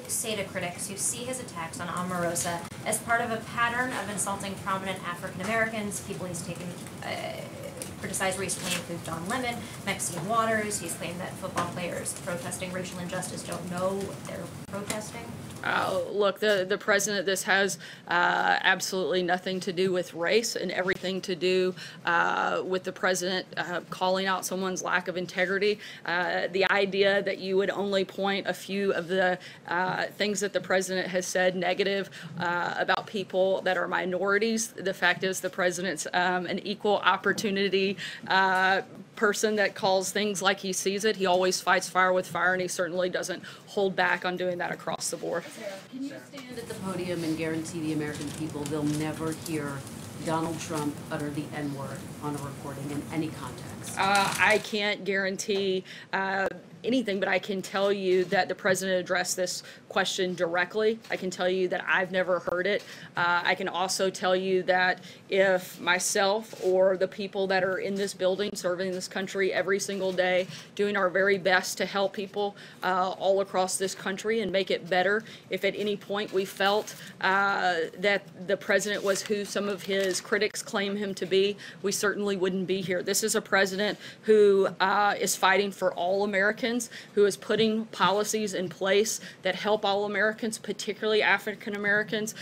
say to critics who see his attacks on Omarosa as part of a pattern of insulting prominent African Americans, people he's taken criticized recently include John Lemon, Maxine Waters? He's claimed that football players protesting racial injustice don't know what they're protesting. Look, the president, this has absolutely nothing to do with race and everything to do with the president calling out someone's lack of integrity. The idea that you would only point a few of the things that the president has said negative about people that are minorities. The fact is the president's an equal opportunity person that calls things like he sees it. He always fights fire with fire, and he certainly doesn't hold back on doing that across the board. Sarah, can you stand at the podium and guarantee the American people they'll never hear Donald Trump utter the N-word on a recording in any context? I can't guarantee anything, but I can tell you that the president addressed this question directly. I can tell you that I've never heard it. I can also tell you that if myself or the people that are in this building serving this country every single day, doing our very best to help people all across this country and make it better, if at any point we felt that the president was who some of his critics claim him to be, we certainly wouldn't be here. This is a president who is fighting for all Americans, who is putting policies in place that help all Americans, particularly African Americans.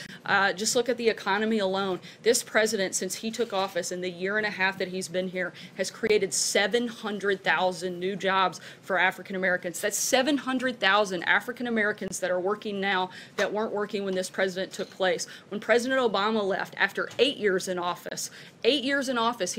Just look at the economy alone. This president, since he took office in the year and a half that he's been here, has created 700,000 new jobs for African Americans. That's 700,000 African Americans that are working now that weren't working when this president took place. When President Obama left after 8 years in office, he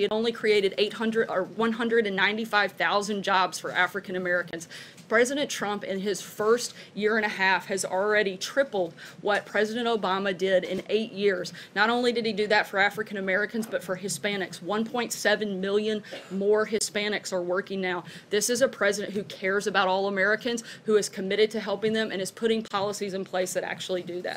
had only created 195,000 jobs for African Americans. President Trump, in his first year and a half, has already tripled what President Obama did in 8 years. Not only did he do that for African Americans, but for Hispanics. 1.7 million more Hispanics are working now. This is a president who cares about all Americans, who is committed to helping them, and is putting policies in place that actually do that.